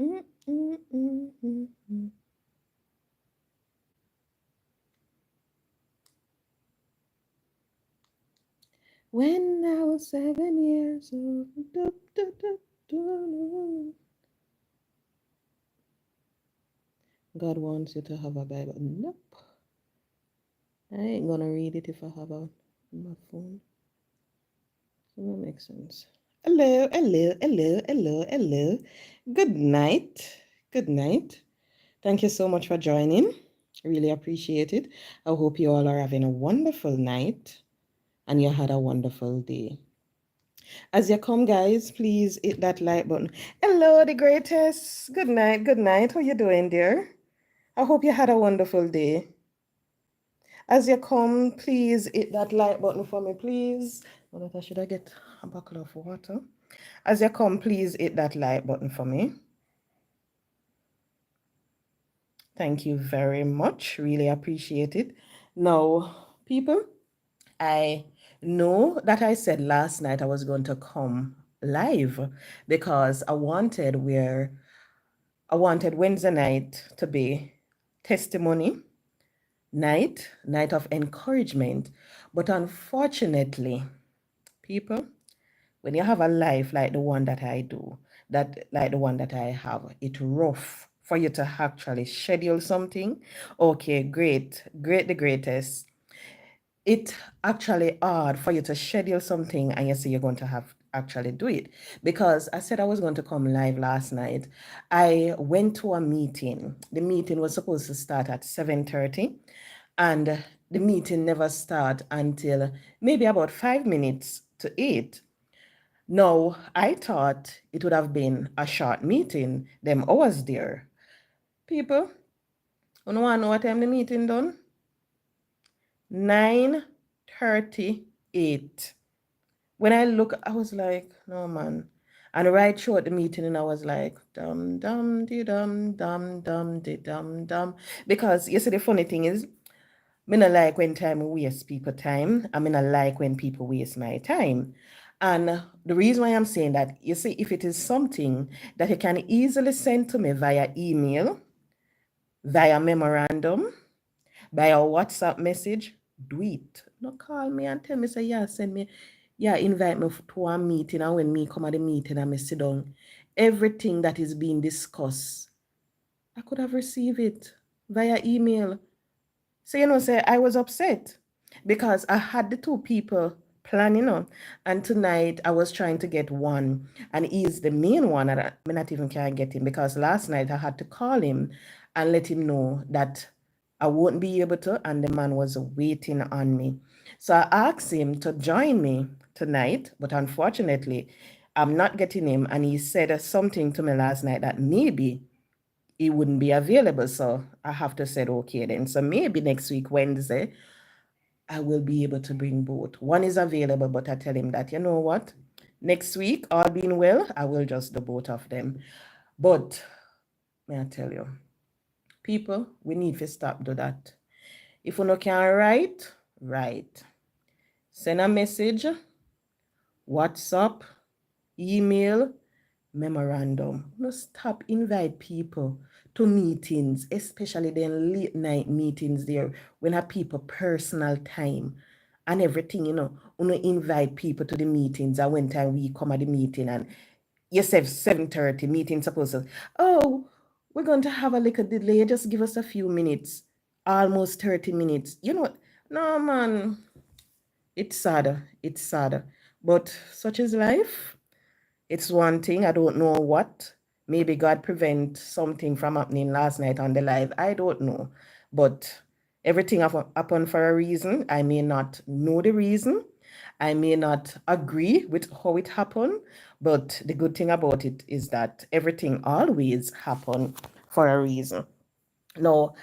Mm, mm, mm, mm, mm. When I was 7 years old. Du, du, du, du. God wants you to have a Bible. Nope. I ain't gonna read it if I have a my phone. It won't make sense. Hello, hello, hello, hello, hello. Good night. Good night. Thank you so much for joining. Really appreciate it. I hope you all are having a wonderful night and you had a wonderful day. As you come, guys, please hit that like button. Hello, the greatest. Good night. Good night. How you doing, dear? I hope you had a wonderful day. As you come, please hit that like button for me, please. Well, that should I get a bottle of water? As you come, please hit that like button for me. Thank you very much. Really appreciate it. Now, people, I know that I said last night I was going to come live because I wanted Wednesday night to be testimony night of encouragement. But unfortunately, people, when you have a life like the one that I do, that like the one that I have, it's rough for you to actually schedule something. Okay, great, great, the greatest. It actually hard for you to schedule something and you say you're going to have actually do it because I said I was going to come live last night. I went to a meeting. The meeting was supposed to start at 7:30 and the meeting never start until maybe about 5 minutes to 8. No, I thought it would have been a short meeting, them hours there. People, you know what time the meeting done? 9:38. When I look, I was like, no man. And right throughout the meeting, and I was like, dum dum de dum dum dum de dum dum. Because you see, the funny thing is, me not like when time waste people time. I mean, I like when people waste my time. And the reason why I'm saying that, you see, if it is something that you can easily send to me via email, via memorandum, via WhatsApp message, do it. No call me and tell me, say, yeah, send me, yeah, invite me to a meeting. And when me come at the meeting and me sit down, everything that is being discussed, I could have received it via email. So, say I was upset because I had the two people planning on. And tonight I was trying to get one. And he's the main one. And I not even can get him because last night I had to call him and let him know that I wouldn't be able to. And the man was waiting on me. So I asked him to join me tonight. But unfortunately, I'm not getting him. And he said something to me last night that maybe it wouldn't be available. So I have to say, okay, then. So maybe next week, Wednesday, I will be able to bring both. One is available, but I tell him that, you know what? Next week, all being well, I will just do both of them. But may I tell you, people, we need to stop do that. If you no can write. Send a message, WhatsApp, email, memorandum. No stop invite people to meetings, especially then late night meetings there when have people personal time and everything, invite people to the meetings and when time we come at the meeting and you say 7:30 meeting supposed to, oh, we're going to have a little delay, just give us a few minutes, almost 30 minutes. No man, it's sad. It's sad. But such is life. It's one thing, I don't know what. Maybe God prevent something from happening last night on the live. I don't know. But everything happened for a reason. I may not know the reason. I may not agree with how it happened. But the good thing about it is that everything always happened for a reason. Now,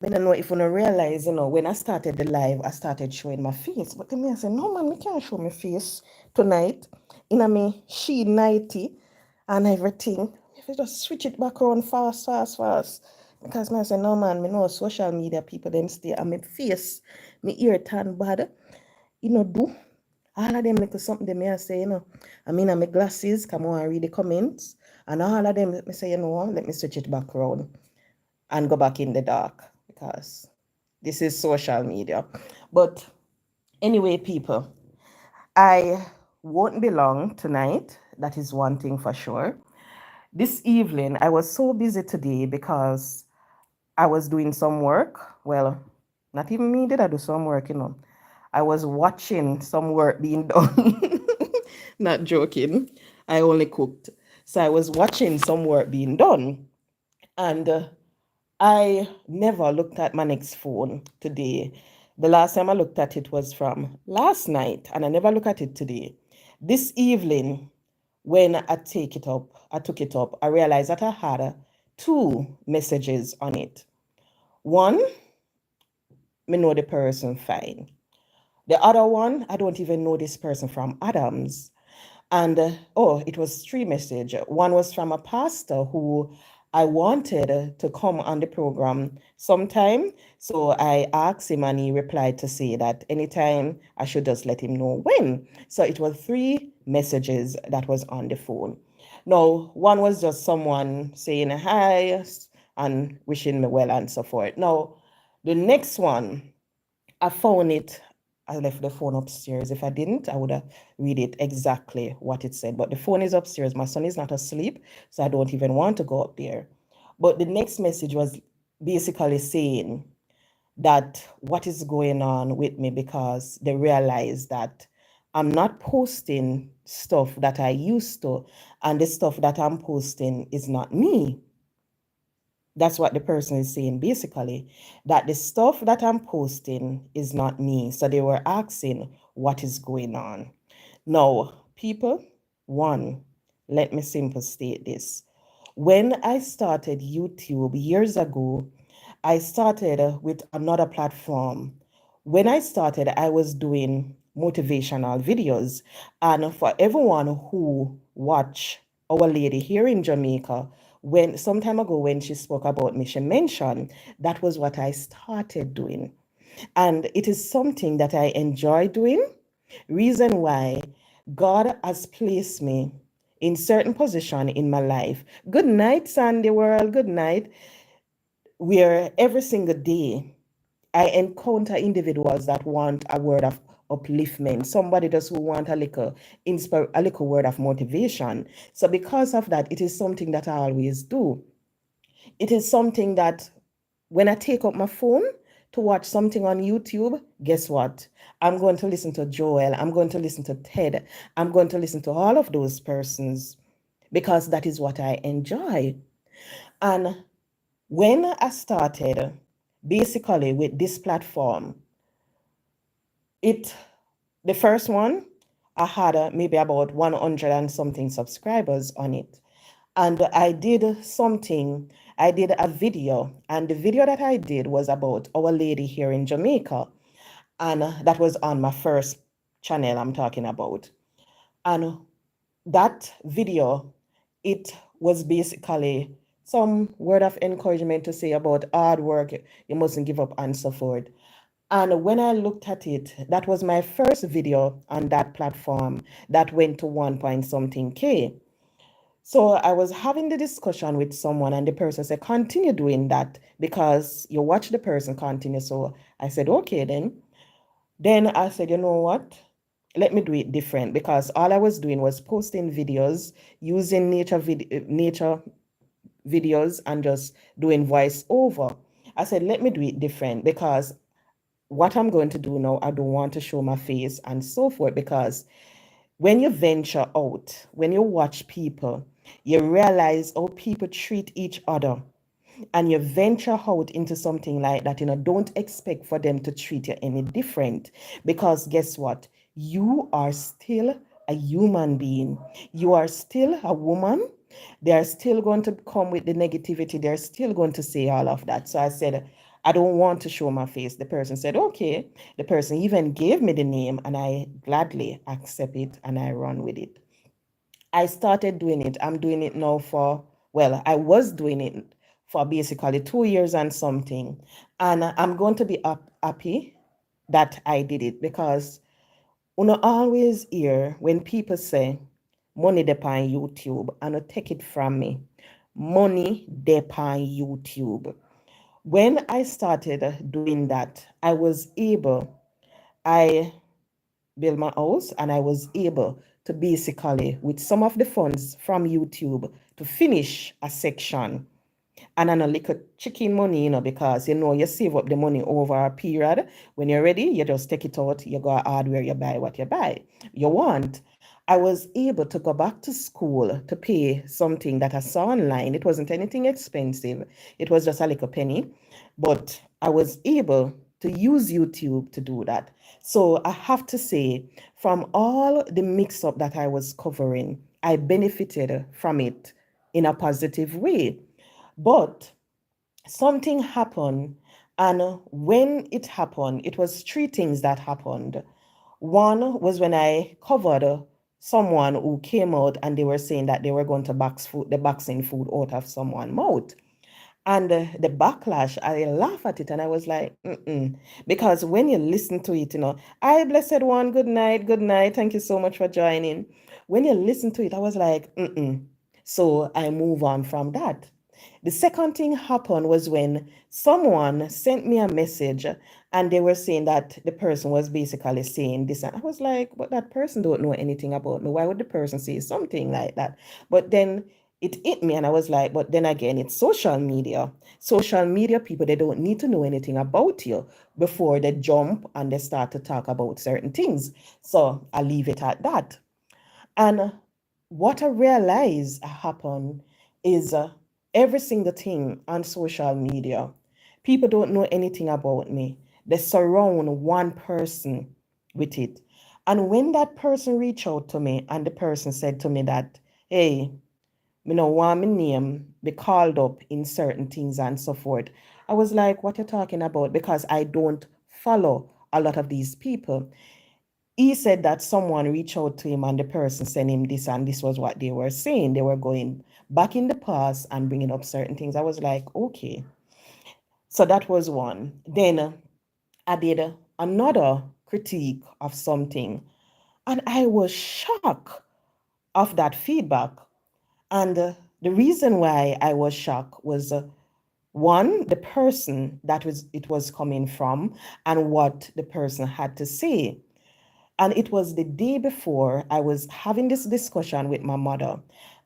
I don't know if you realize, when I started the live, I started showing my face. But then I said, no man, I can't show my face tonight. In a me she 90 and everything. If I just switch it back around fast, fast, fast. Because I said, no man, me know social media people them stay and my face, me ear turn bad. Do. All of them little something they may say, I mean, my glasses, come on and read the comments. And all of them, let me say, let me switch it back around and go back in the dark because this is social media. But anyway, people, I won't be long tonight. That is one thing for sure. This evening, I was so busy today because I was doing some work. Well, not even me, did I do some work, I was watching some work being done. Not joking. I only cooked. So I was watching some work being done. And I never looked at my next phone today. The last time I looked at it was from last night, and I never look at it today. This evening, when I took it up, I realized that I had two messages on it. One, me know the person fine. The other one, I don't even know this person from Adams. And it was three messages. One was from a pastor who I wanted to come on the program sometime. So I asked him and he replied to say that anytime I should just let him know when. So it was three messages that was on the phone. Now, one was just someone saying hi and wishing me well and so forth. Now, the next one, I found it. I left the phone upstairs. If I didn't, I would have read it exactly what it said. But the phone is upstairs. My son is not asleep, so I don't even want to go up there. But the next message was basically saying that what is going on with me because they realize that I'm not posting stuff that I used to, and the stuff that I'm posting is not me. That's what the person is saying basically, that the stuff that I'm posting is not me. So they were asking what is going on. Now, people, one, let me simply state this. When I started YouTube years ago, I started with another platform. When I started, I was doing motivational videos. And for everyone who watch Our Lady here in Jamaica, when some time ago when she spoke about me, she mentioned that was what I started doing. And it is something that I enjoy doing. Reason why God has placed me in certain position in my life. Good night, Sandy World. Good night. Where every single day I encounter individuals that want a word of upliftment, somebody just who want a little word of motivation. So because of that, it is something that I always do. It is something that when I take up my phone to watch something on YouTube, guess what? I'm going to listen to Joel. I'm going to listen to Ted. I'm going to listen to all of those persons because that is what I enjoy. And when I started basically with this platform, the first one, I had maybe about 100 and something subscribers on it. And I did a video, and the video that I did was about Our Lady here in Jamaica. And that was on my first channel I'm talking about. And that video, it was basically some word of encouragement to say about hard work, you mustn't give up and so forth. And when I looked at it, that was my first video on that platform that went to 1 point something K. So I was having the discussion with someone, and the person said, continue doing that because you watch the person continue. So I said, okay, then. Then I said, you know what? Let me do it different because all I was doing was posting videos using nature videos and just doing voiceover. I said, let me do it different because what I'm going to do now, I don't want to show my face and so forth because when you venture out, when you watch people, you realize how people treat each other and you venture out into something like that, don't expect for them to treat you any different because guess what? You are still a human being. You are still a woman. They are still going to come with the negativity. They're still going to say all of that. So I said, I don't want to show my face. The person said, okay. The person even gave me the name and I gladly accept it and I run with it. I started doing it. I'm doing it now I was doing it for basically 2 years and something. And I'm going to be happy that I did it because Una always hear when people say money dey on YouTube, and you take it from me. Money dey on YouTube. When I started doing that, I built my house and I was able to basically, with some of the funds from YouTube, to finish a section and an a little chicken money, because you save up the money over a period. When you're ready, you just take it out, you go hardware, you buy what you buy, you want. I was able to go back to school to pay something that I saw online. It wasn't anything expensive, it was just a little penny, but I was able to use YouTube to do that. So I have to say, from all the mix up that I was covering, I benefited from it in a positive way. But something happened, and when it happened, it was three things that happened. One was when I covered someone who came out and they were saying that they were going to boxing food out of someone's mouth. And the backlash, I laugh at it and I was like, mm-mm. Because when you listen to it, I, blessed one, good night, good night. Thank you so much for joining. When you listen to it, I was like, mm-mm. So I move on from that. The second thing happened was when someone sent me a message and they were saying that the person was basically saying this. And I was like, but that person don't know anything about me. Why would the person say something like that? But then it hit me and I was like, but then again, it's social media. Social media people, they don't need to know anything about you before they jump and they start to talk about certain things. So I leave it at that. And what I realized happened is every single thing on social media, people don't know anything about me. They surround one person with it. And when that person reached out to me and the person said to me that, hey, me no want my name be called up in certain things and so forth. I was like, what you talking about? Because I don't follow a lot of these people. He said that someone reached out to him and the person sent him this, and this was what they were saying. They were going back in the past and bringing up certain things. I was like, okay. So that was one. Then I did another critique of something, and I was shocked of that feedback. And the reason why I was shocked was one, the person that was it was coming from and what the person had to say. And it was the day before I was having this discussion with my mother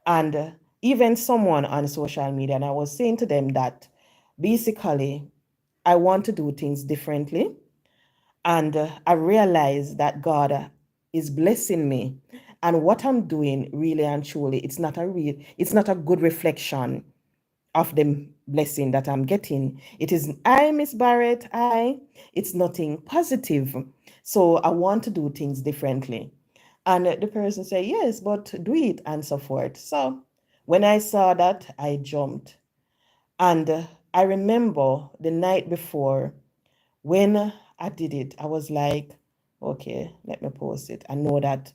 and even someone on social media. And I was saying to them that basically I want to do things differently. And I realized that God is blessing me. And what I'm doing really and truly, it's not a good reflection of the blessing that I'm getting. It is I, Miss Barrett, it's nothing positive. So I want to do things differently. And the person said, yes, but do it and so forth. So when I saw that, I jumped. And I remember the night before when I did it, I was like, okay, let me post it. I know that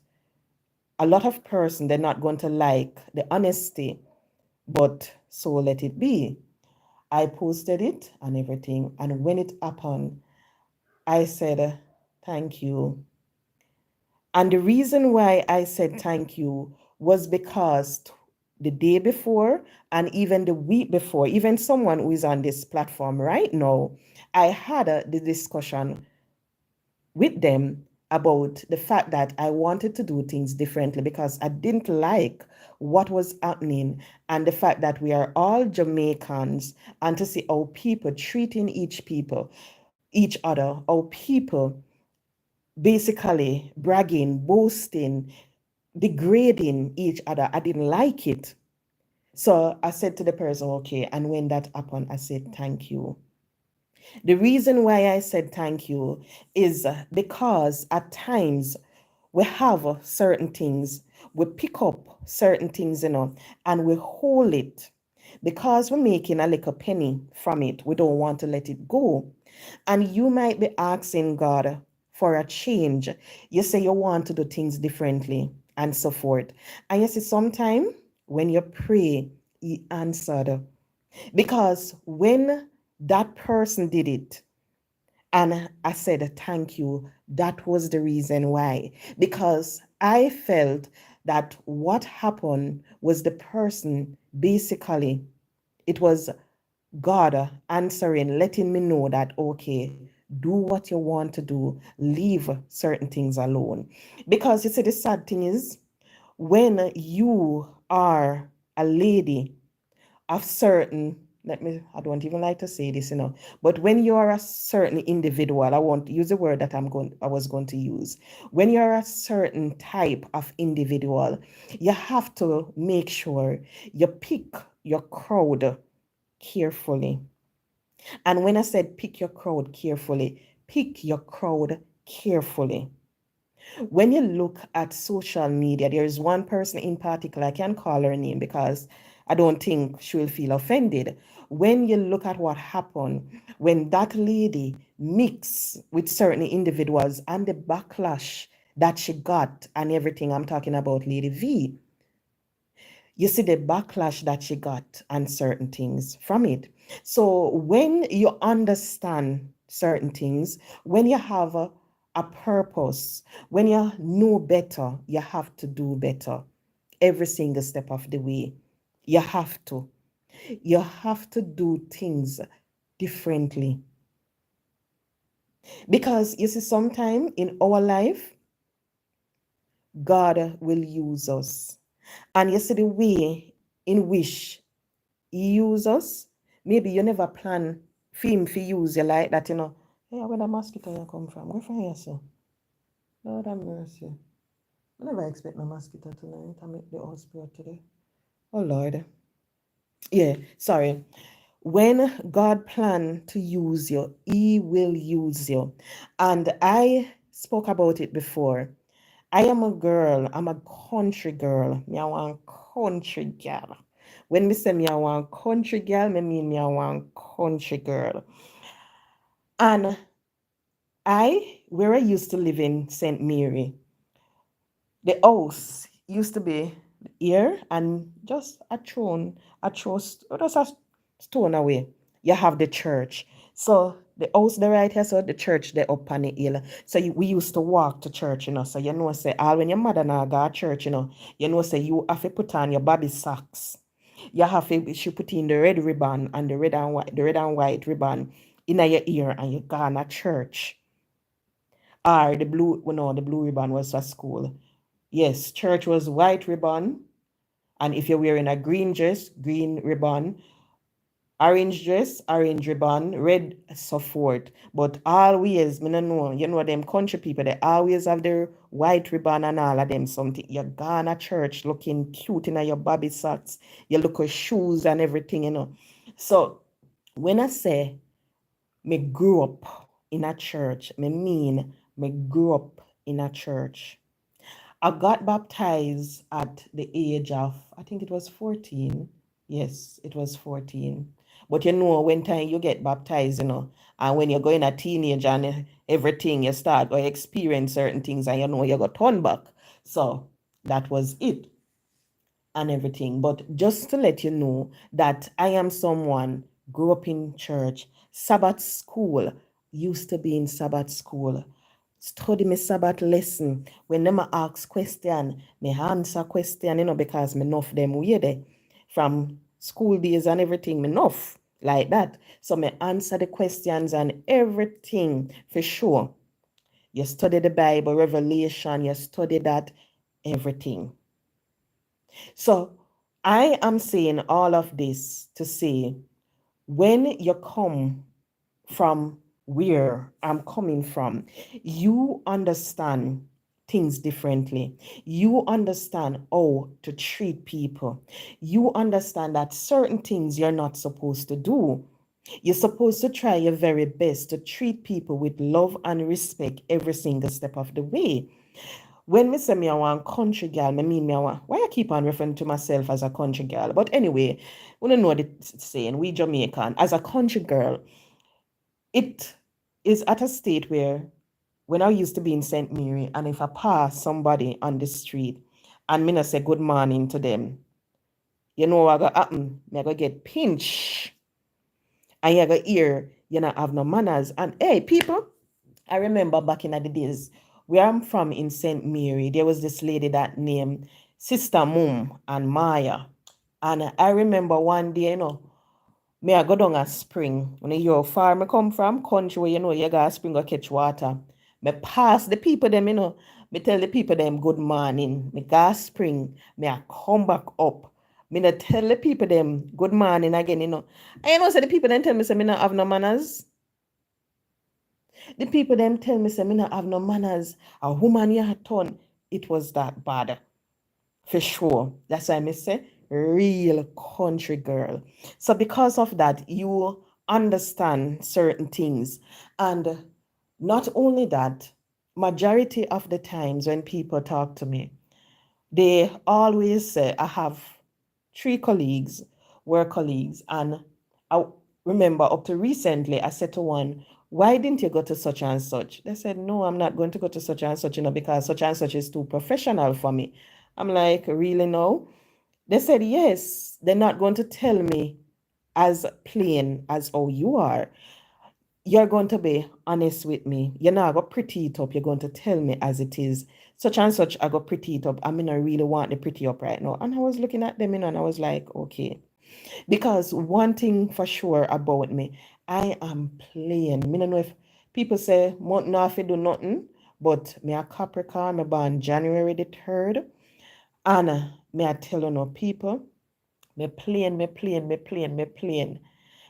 a lot of person, they're not going to like the honesty, but so let it be. I posted it and everything. And when it happened, I said, thank you. And the reason why I said thank you was because the day before and even the week before, even someone who is on this platform right now, I had the discussion with them about the fact that I wanted to do things differently because I didn't like what was happening and the fact that we are all Jamaicans and to see how people treating each other, how people basically bragging, boasting, degrading each other. I didn't like it. So I said to the person, okay, and when that happened, I said, thank you. The reason why I said thank you is because at times we have certain things, we pick up certain things, and we hold it because we're making a little penny from it. We don't want to let it go. And you might be asking God for a change. You say you want to do things differently and so forth. And you see, sometimes when you pray, He answered. Because when that person did it, And I said, thank you. That was the reason why. Because I felt that what happened was the person basically, it was God answering, letting me know that, okay, do what you want to do, leave certain things alone. Because you see, the sad thing is, when you are a lady of certain, I don't even like to say this, but when you are a certain individual, I won't use the word that I was going to use. When you're a certain type of individual, you have to make sure you pick your crowd carefully. And when I said pick your crowd carefully, pick your crowd carefully. When you look at social media, there is one person in particular, I can't call her name because I don't think she will feel offended. When you look at what happened, when that lady mixed with certain individuals and the backlash that she got and everything, I'm talking about Lady V, you see the backlash that she got and certain things from it. So when you understand certain things, when you have a purpose, when you know better, you have to do better every single step of the way. You have to. You have to do things differently. Because you see, sometime in our life, God will use us. And you see the way in which he use us, maybe you never plan for him to use you like that, Hey, where the mosquito you come from? Where from here, sir? Lord have mercy. I never expect no mosquito tonight. I make the hospital today. Oh Lord. Yeah, sorry. When God plan to use you, he will use you. And I spoke about it before. I am a girl. I'm a country girl. Me I want country girl. When me say me I want country girl, me mean me I want country girl. And where I used to live in St. Mary, the house used to be here and just just a stone away. You have the church. So the house the right here, so the church they up on the hill. So we used to walk to church, So say all when your mother now go to church, say you have to put on your baby socks. You have to she put in the red ribbon and the red and white ribbon in your ear and you go to church. Or the blue, well, no, the blue ribbon was for school. Yes, church was white ribbon. And if you're wearing a green dress, green ribbon, orange dress, orange ribbon, red, so forth. But always, me no know, them country people, they always have their white ribbon and all of them something. You're gone to church looking cute in your baby socks. You look at shoes and everything. So when I say me grew up in a church, me grew up in a church. I got baptized at the age of, I think it was 14. Yes, it was 14. But when time you get baptized, and when you're going a teenage and everything, you start or experience certain things and you got turned back. So that was it and everything. But just to let you know that I am someone grew up in church, Sabbath school, used to be in Sabbath school. Study my Sabbath lesson. When them ask question, me answer question, because me enough them way there. From school days and everything, me enough like that. So me answer the questions and everything for sure. You study the Bible, Revelation, you study that, everything. So I am saying all of this to say, when you come from where I'm coming from, you understand things differently. You understand how to treat people. You understand that certain things you're not supposed to do. You're supposed to try your very best to treat people with love and respect every single step of the way. When me say me I want country girl, me mean me I want. Why I keep on referring to myself as a country girl? But anyway, we don't know the saying. We Jamaican as a country girl, it is at a state where when I used to be in St. Mary, and if I pass somebody on the street and me not say good morning to them, what go happen? Me go get pinched. And you go hear you not have no manners. And hey, people, I remember back in the days where I'm from in St. Mary, there was this lady that named Sister Mum and Maya. And I remember one day, me I go down a spring. When you hear how far me come from, country where you go a spring go catch water. Me pass the people them, me tell the people them good morning. Me go a spring, me I come back up. Me not tell the people them good morning again, And say the people then tell me say me not have no manners. The people them tell me say me not have no manners. A woman you turn. It was that bad. For sure. That's why I say real country girl. So because of that, you understand certain things. And not only that, majority of the times when people talk to me, they always say, I have 3 colleagues, work colleagues, and I remember up to recently, I said to one, why didn't you go to such and such? They said, no, I'm not going to go to such and such, because such and such is too professional for me. I'm like, really, no? They said, yes, they're not going to tell me as plain as how you are. You're going to be honest with me. You're not going to pretty it up. You're going to tell me as it is. Such and such, I got pretty it up. I mean, I really want the pretty up right now. And I was looking at them, and I was like, okay. Because one thing for sure about me, I am plain. I don't know if people say, month off, you do nothing. But me a Capricorn, me born January the 3rd. And me I tell you no people, me plain, me plain, me plain, me plain.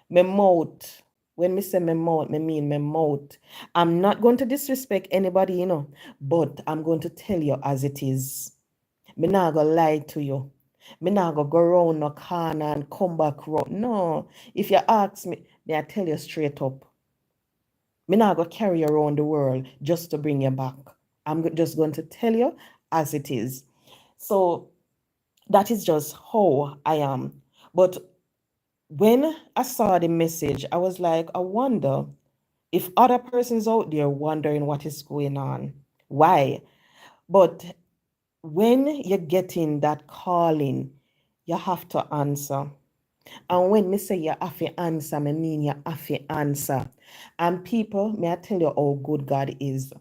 Me mouth. When me say me mouth, me mean me mouth. I'm not going to disrespect anybody, but I'm going to tell you as it is. Me not gonna lie to you. Me not gonna go round no corner and come back round. No. If you ask me, I tell you straight up. Me not gonna carry you around the world just to bring you back. I'm just going to tell you as it is. So that is just how I am. But when I saw the message, I was like, I wonder if other persons out there wondering what is going on. Why? But when you're getting that calling, you have to answer. And when me say you have to answer, I mean you have to answer. And people, may I tell you how good God is.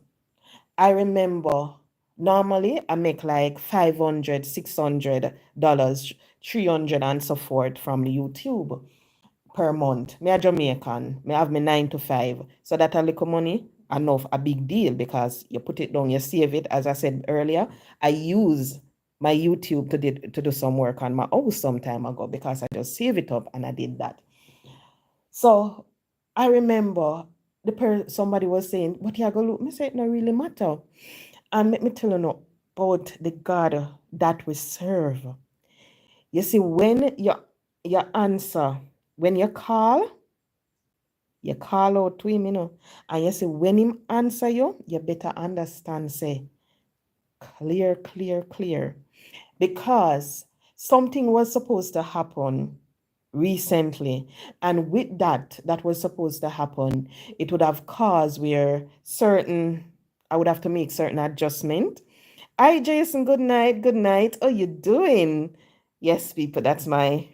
I remember normally I make like $500, $600, 300 and so forth from YouTube per month. Me a Jamaican. Me have me 9 to 5. So that a little money, enough, a big deal because you put it down, you save it. As I said earlier, I use my YouTube to do some work on my house some time ago because I just save it up and I did that. So I remember somebody was saying, what you go look? Me say it not really matter. And let me tell you now about the God that we serve. You see, when you answer, when you call out to him, and you say, when him answer you, you better understand, say, clear, clear, clear. Because something was supposed to happen recently. And with that was supposed to happen, it would have caused where I would have to make certain adjustment. Hi, Jason. Good night. Good night. How you doing? Yes, people, that's my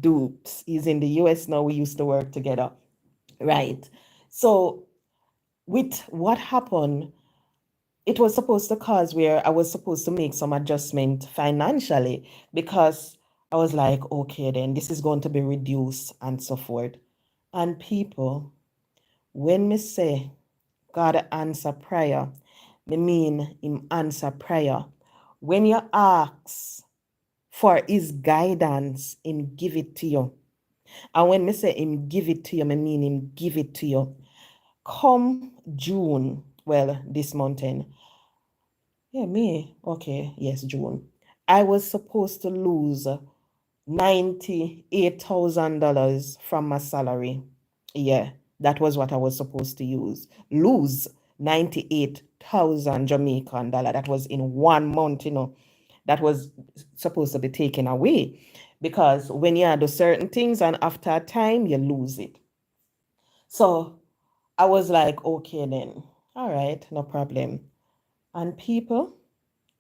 dupes. He's in the US now. We used to work together. Right. So with what happened, it was supposed to cause where I was supposed to make some adjustment financially because I was like, okay, then this is going to be reduced and so forth. And people, when me say God answer prayer, me mean him answer prayer. When you ask for his guidance, him give it to you. And when me say him give it to you, me mean him give it to you. Come June, well, this mountain. Yeah, me. Okay, yes, June. I was supposed to lose $98,000 from my salary. Yeah, that was what I was supposed to lose 98,000 Jamaican dollar. That was in 1 month, that was supposed to be taken away. Because when you do certain things and after a time, you lose it. So I was like, okay then. All right, no problem. And people,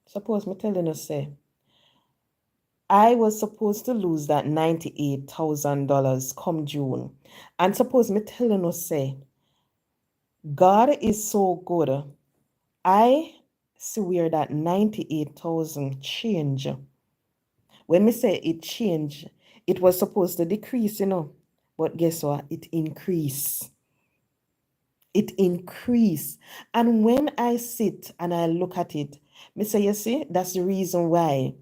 suppose me telling you say, I was supposed to lose that $98,000 come June. And suppose me telling us say, God is so good. I swear that 98,000 change. When me say it change, it was supposed to decrease, But guess what? It increase. It increase. And when I sit and I look at it, me say, you see, that's the reason why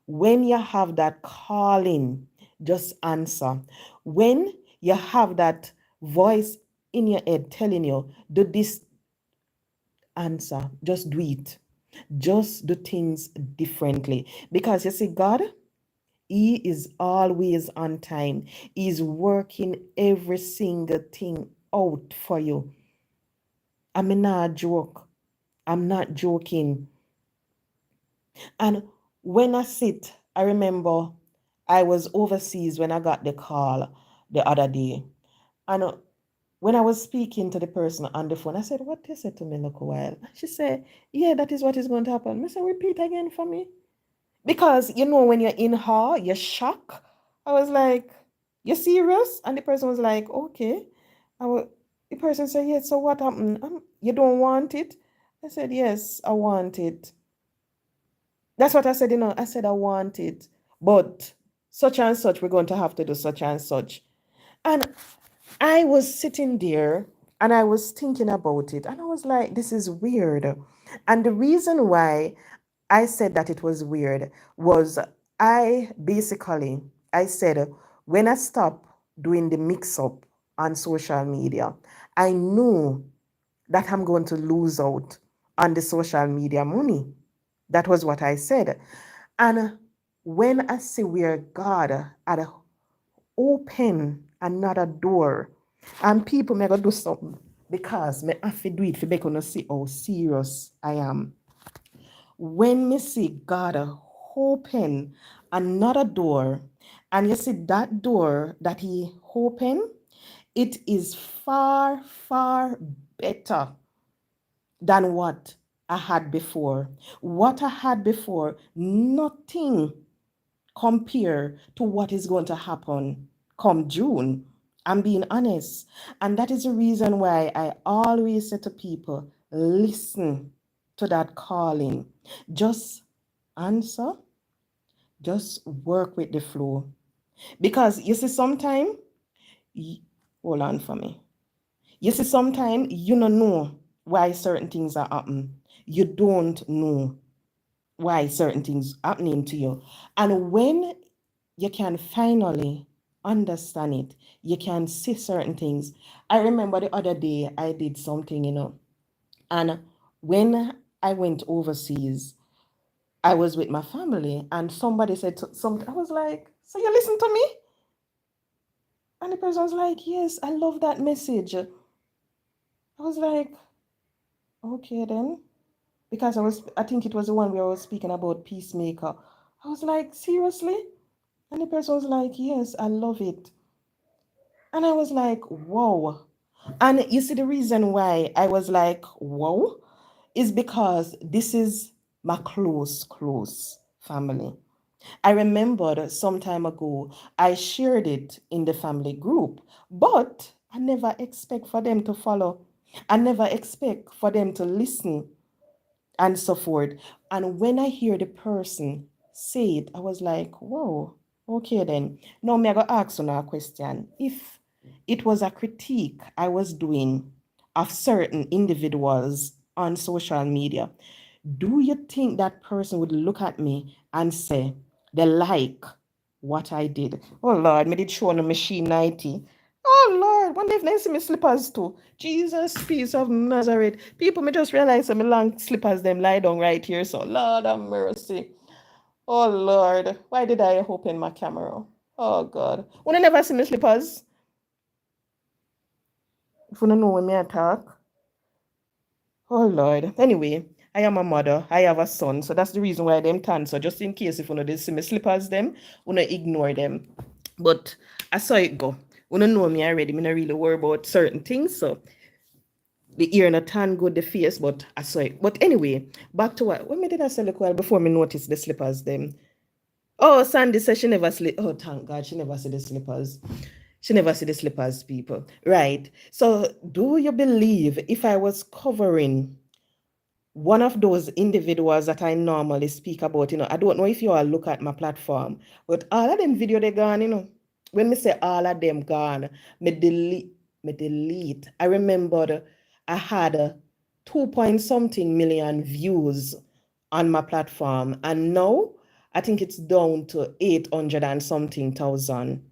when you have that calling, just answer. When you have that voice in your head telling you, do this, answer. Just do it. Just do things differently. Because you see, God, He is always on time. He's working every single thing out for you. I'm not joke. I'm not joking. And when I sit, I remember I was overseas when I got the call the other day. And when I was speaking to the person on the phone, I said, what they said to me look a while. She said, yeah, that is what is going to happen. I said, repeat again for me. Because when you're in awe, you're shocked. I was like, you're serious? And the person was like, okay. The person said, yes, so what happened? You don't want it? I said, yes, I want it. That's what I said, I said I want it. But such and such, we're going to have to do such and such. And I was sitting there and I was thinking about it. And I was like, this is weird. And the reason why I said that it was weird was I said, when I stopped doing the mix up on social media, I knew that I'm going to lose out on the social media money. That was what I said. And when I see where God had opened another door and people may go do something because me have to do it for people to see how serious I am. When me see God open another door, and you see that door that He opened, it is far, far better than what I had before. What I had before, nothing compare to what is going to happen come June. I'm being honest. And that is the reason why I always say to people, listen to that calling. Just answer, just work with the flow. Because you see, sometimes, hold on for me. You see, sometimes you don't know why certain things are happening. You don't know why certain things happening to you. And when you can finally understand it, you can see certain things. I remember the other day I did something, and when I went overseas, I was with my family and somebody said something. I was like, so you listen to me? And the person was like, yes, I love that message. I was like, okay then. Because I think it was the one where I was speaking about peacemaker. I was like, seriously? And the person was like, yes, I love it. And I was like, whoa. And you see, the reason why I was like, whoa, is because this is my close family. I remembered some time ago, I shared it in the family group, but I never expect for them to follow. I never expect for them to listen and so forth. And when I hear the person say it, I was like, whoa, okay then. Now me I go ask you a question. If it was a critique I was doing of certain individuals on social media, do you think that person would look at me and say they like what I did? Oh Lord, me did show on a machine 90. Oh Lord, one day if they see me slippers too. Jesus, peace of Nazareth. People may just realize that my long slippers them lie down right here. So Lord have mercy. Oh Lord, why did I open my camera? Oh God. When I never see me slippers, if you don't know when me attack. Oh Lord. Anyway, I am a mother. I have a son. So that's the reason why them tan. So just in case if you know they see me slippers them, you know ignore them. But I saw it go. You know me already. Me not really worry about certain things. So the ear not tan good the face, but I saw it. But anyway, back to what me did I say look while before me notice the slippers them. Oh, Sandy says she never sleep. Oh, thank God, she never see the slippers. She never see the slippers, people. Right. So, do you believe if I was covering one of those individuals that I normally speak about, I don't know if you all look at my platform, but all of them video they gone. When me say all of them gone, me delete. I remembered I had 2 point something million views on my platform, and now I think it's down to 800 and something thousand.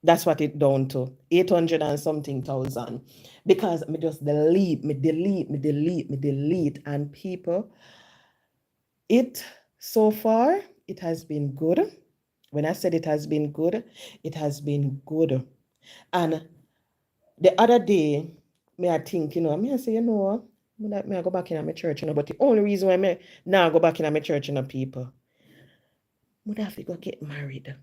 That's what it down to, 800 and something thousand. Because me just delete, and people, it so far it has been good. When I said it has been good, it has been good. And the other day, I think, I say, me I go back in my church, but the only reason why me now go back in my church, people, would have to go get married.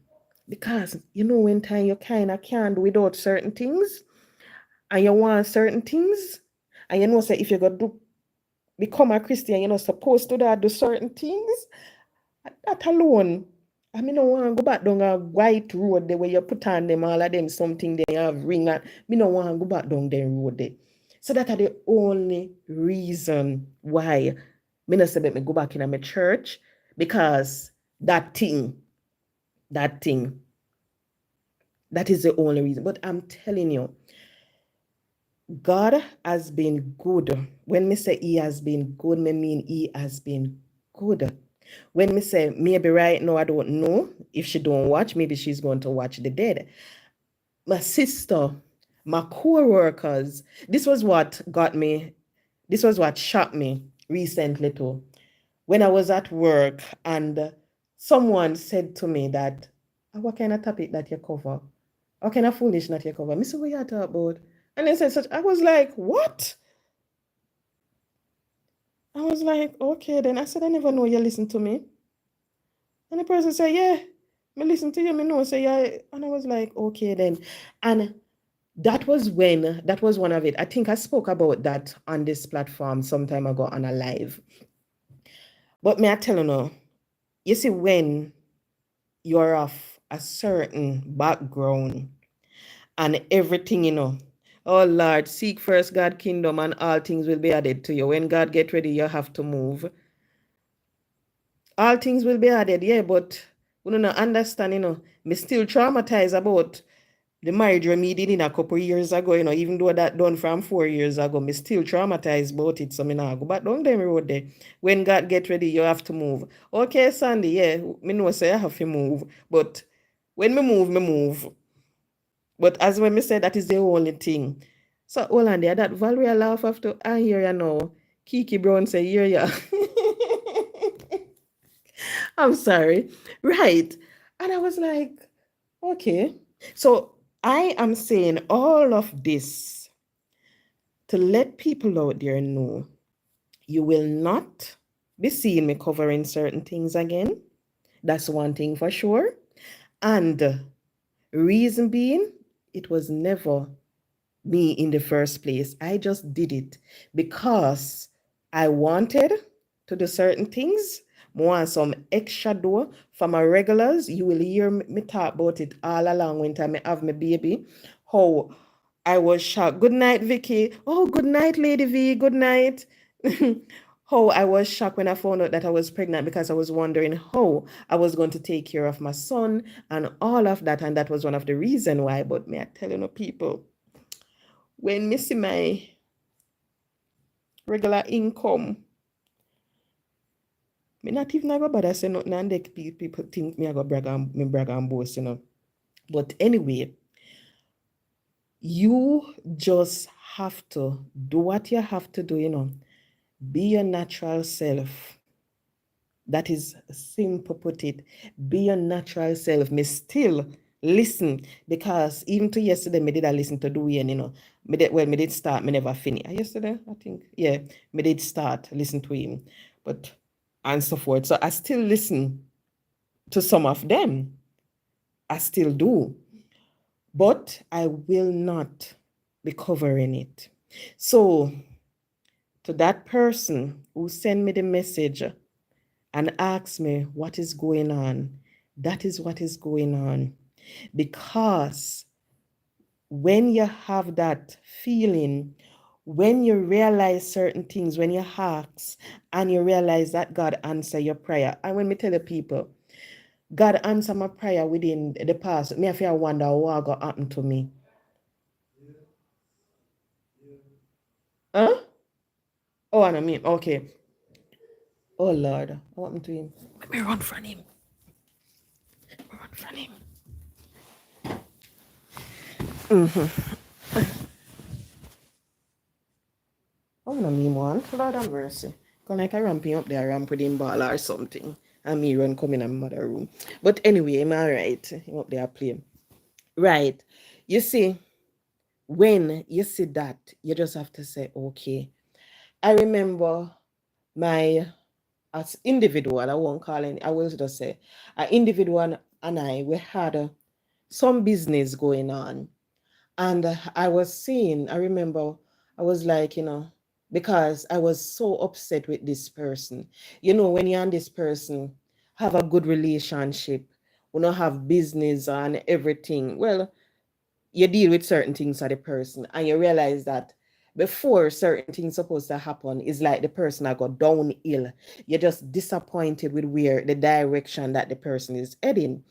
Because, when time you kind of can't do without certain things, and you want certain things, and say if you go do become a Christian, you're not supposed to do certain things, that alone. I mean, I want to go back down a white road there where you put on them all of them something they have ring and me no want to go back down the road there. So that are the only reason why me not say let me go back in my church, because that thing, that thing, that is the only reason. But I'm telling you, God has been good. When me say he has been good, me mean he has been good. When me say maybe right now, I don't know if she don't watch, maybe she's going to watch The Dead. My sister, my co-workers, this was what shocked me recently too. When I was at work and someone said to me that, what kind of topic that you cover? What kind of foolish that you cover? Me say, what you talk about? And they said such, I was like, what? I was like, okay, then I said, I never know you listen to me. And the person said, yeah, me listen to you, me know, say yeah. And I was like, okay then. And that was one of it. I think I spoke about that on this platform some time ago on a live. But may I tell you see, when you're of a certain background and everything, oh Lord, seek first God kingdom and all things will be added to you. When God get ready, you have to move. All things will be added, yeah, but we don't understand, me still traumatized about the marriage we did in a couple years ago, even though that done from 4 years ago, me still traumatized about it. So me now go back down them road there. When God get ready, you have to move. Okay, Sandy, yeah, me know say I have to move. But when me move, me move. But as when me said, that is the only thing. So hold on there, that Valeria laugh after I hear you now. Kiki Brown say, hear ya. I'm sorry. Right. And I was like, okay. So I am saying all of this to let people out there know you will not be seeing me covering certain things again. That's one thing for sure. And reason being, it was never me in the first place. I just did it because I wanted to do certain things. Want some extra door for my regulars. You will hear me talk about it all along when time I have my baby. How I was shocked. Good night, Vicky. Oh, good night, Lady V. Good night. How I was shocked when I found out that I was pregnant, because I was wondering how I was going to take care of my son and all of that. And that was one of the reasons why. But may I tell you, people, when me see my regular income, me not even go bother say nothing, and they people think me I go brag and boast, But anyway, you just have to do what you have to do, Be your natural self. That is simple put it. Be your natural self. Me still listen, because even to yesterday, me did I listen to Dwayne, me did start, me never finish. Yesterday, I think, yeah, me did start listen to him, but and so forth. So I still listen to some of them. I still do, but I will not be covering it. So to that person who sent me the message and ask me what is going on. That is what is going on. Because when you have that feeling, when you realize certain things, when you ask and you realize that God answer your prayer, and when me tell the people, God answer my prayer within the past, me I feel wonder what going happen to me. Huh? Oh, and I mean, okay. Oh Lord, what happened to him? Let me run from him. Run from him. Oh, no, me one. Lord have mercy. Come like I ramping up there, ramp with him ball or something. And me run come in my mother room. But anyway, I'm alright. Him up there playing. Right. You see, when you see that, you just have to say, okay. I remember my as individual, I won't call it, I will just say, an individual and I, we had some business going on. And I was seeing, I remember, I was like, because I was so upset with this person. When you and this person have a good relationship, we don't have business and everything. Well, you deal with certain things of the person and you realize that before certain things supposed to happen, it's like the person I got downhill. You're just disappointed with where the direction that the person is heading.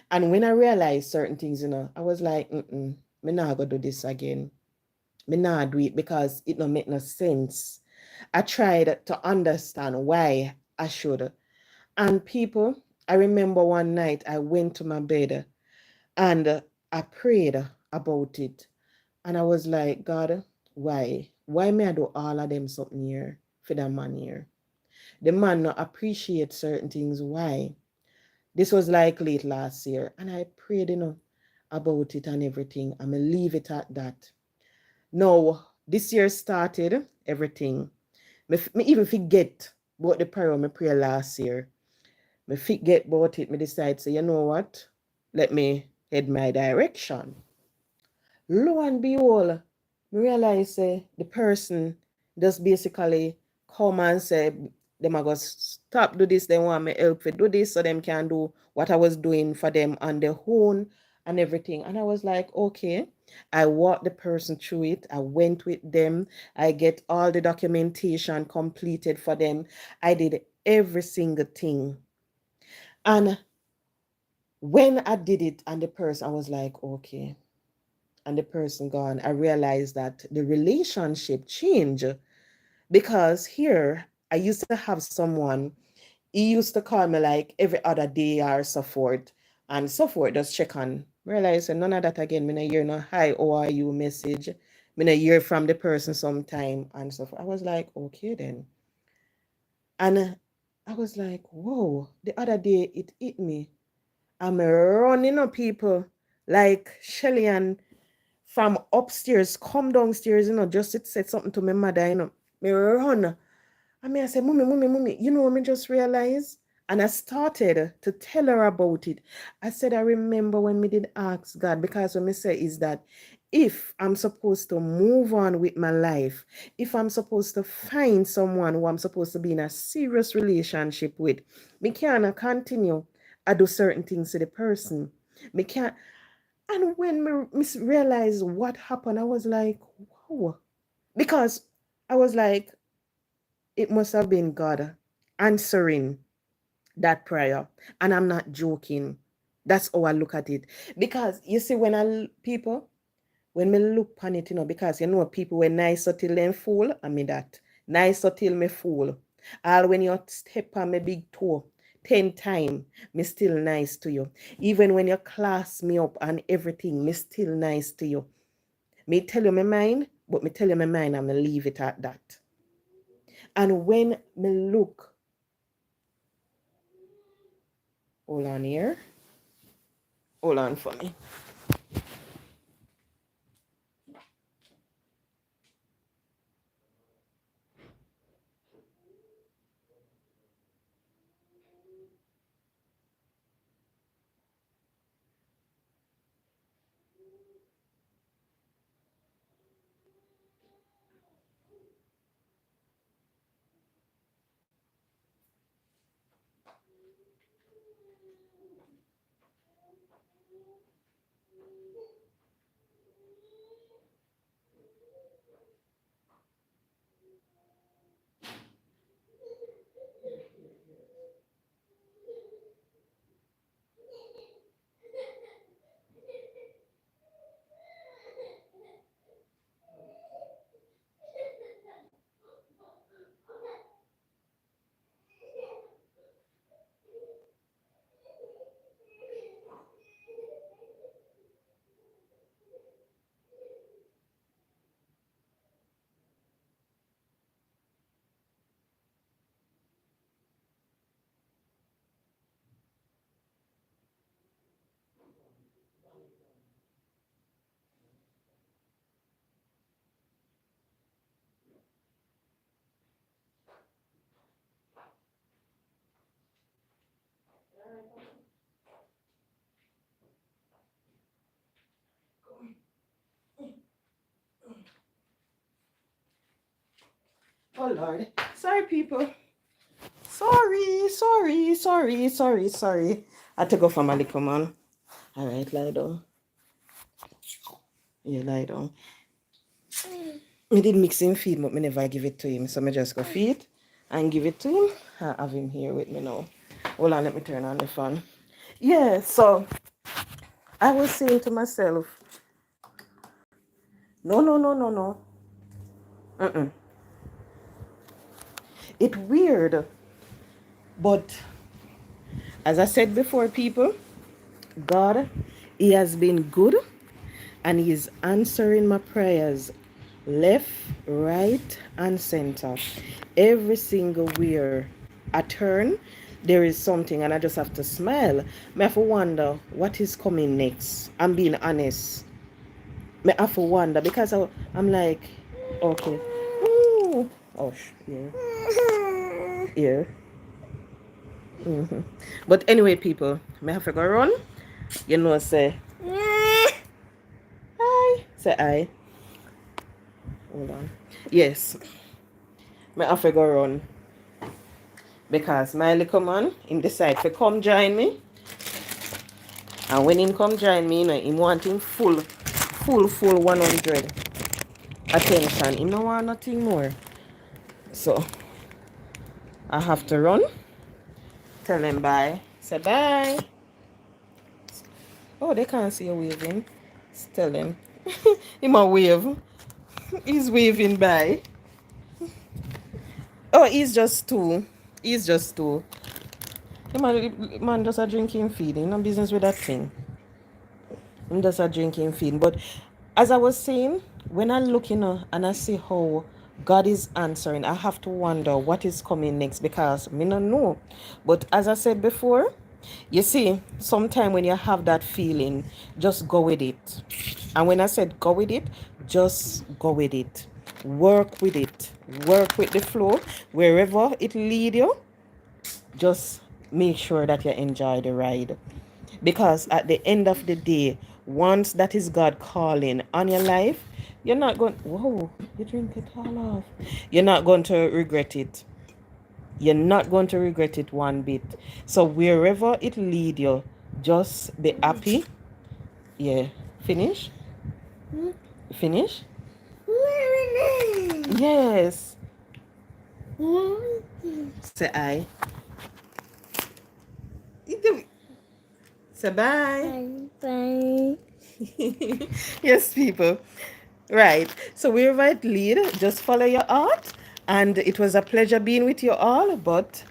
And when I realized certain things, I was like, me not gonna do this again. Me not do it because it don't make no sense. I tried to understand why I should. And people, I remember one night I went to my bed and I prayed about it. And I was like, God, why? Why may I do all of them something here for that man here? The man not appreciate certain things. Why? This was like late last year. And I prayed, about it and everything. I'm going to leave it at that. Now, this year started, everything. Me even forget about the prayer I pray last year. Me forget about it. Me decide, say, you know what? Let me head my direction. Lo and behold, me realize the person just basically come and say them I go stop do this, they want me help to do this so them can do what I was doing for them on their own and everything. And I was like, okay. I walked the person through it. I went with them. I get all the documentation completed for them. I did every single thing. And when I did it and the person, I was like, okay, and the person gone, I realized that the relationship changed because here I used to have someone, he used to call me like every other day or so forth, and so forth, just check on. Realize none of that again. Me not hear no hi, how are you message. Me not hear from the person sometime and so forth. I was like, okay then. And I was like, whoa, the other day it hit me. I'm running up people like Shelly and from upstairs, come downstairs, just to say something to my mother, Me run. I say, Mommy, what me just realized? And I started to tell her about it. I said, I remember when me did ask God, because what me say is that if I'm supposed to move on with my life, if I'm supposed to find someone who I'm supposed to be in a serious relationship with, me can't continue. I do certain things to the person. Me can't. And when me realized what happened, I was like, wow. Because I was like, it must have been God answering that prayer. And I'm not joking. That's how I look at it. Because you see, when me look on it, because people were nice until them fool, I mean that. Nice until me fool. All when you step on my big toe 10 times, me still nice to you. Even when you class me up and everything, me still nice to you. Me tell you my mind, but me tell you my mind, I'm gonna leave it at that. And when me look, hold on here, hold on for me. Oh Lord. Sorry, people. Sorry. I had to go for my little man. All right, lie down. Yeah, lie down. Me did mix him feed, but me never give it to him. So me just go feed and give it to him. I have him here with me now. Hold on, let me turn on the fan. Yeah, so I was saying to myself, no. Mm-mm. It's weird. But as I said before, people, God, He has been good and He is answering my prayers left, right, and center. Every single where I turn, there is something, and I just have to smile. Me have to wonder what is coming next. I'm being honest. Me have to wonder because I'm like, okay. Ooh. Oh, yeah. But anyway, people, me have to go run. You know, say hi. Say hi. Hold on. Yes, me have to go run because my little man him decide to come join me, and when him come join me, you know, him want him full 100 attention. Him no want nothing more. So I have to run. Tell him bye. Say bye. Oh, they can't see you waving. Tell him. Him a wave. He's waving bye. Oh, he's just two. He's just two. The man just a drinking feeding. No business with that thing. I'm just a drinking feeding. But as I was saying, when I look, you know, and I see how God is answering, I have to wonder what is coming next because me not know. But as I said before, you see, sometime when you have that feeling, just go with it. And when I said go with it, just go with it. Work with it. Work with the flow. Wherever it lead you, just make sure that you enjoy the ride. Because at the end of the day, once that is God calling on your life, you're not going, whoa, you drink it all off. You're not going to regret it. You're not going to regret it one bit. So wherever it lead you, just be happy. Yeah. Finish? Finish? Yes. Say I. Say bye. Bye. Yes, people. Right. So wherever it lead, just follow your heart. And it was a pleasure being with you all. But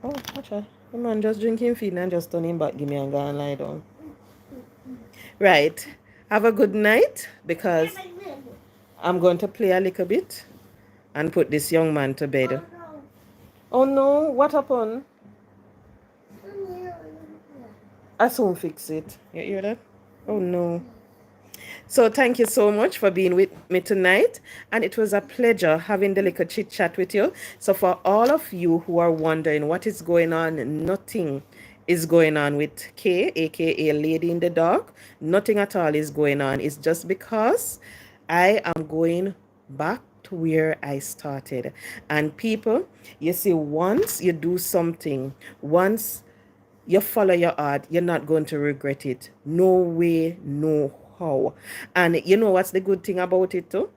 oh, watch out. Come on, just drinking feed and just turning back. Give me a go and lie down. Right. Have a good night because I'm going to play a little bit and put this young man to bed. Oh no, what happened? I soon fix it. You hear that? Oh no. So thank you so much for being with me tonight. And it was a pleasure having the little chit chat with you. So for all of you who are wondering what is going on, nothing is going on with Kay, aka Lady in the Dark. Nothing at all is going on. It's just because I am going back to where I started. And people, you see, once you do something, once you follow your heart, you're not going to regret it. No way, no how. And you know what's the good thing about it too?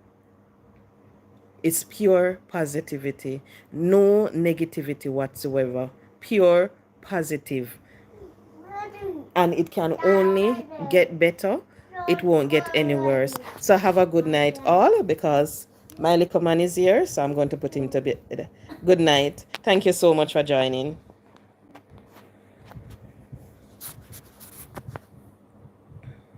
It's pure positivity, no negativity whatsoever. Pure positive. And it can only get better. It won't get any worse. So have a good night, all, because my little man is here. So I'm going to put him to bed. Good night. Thank you so much for joining.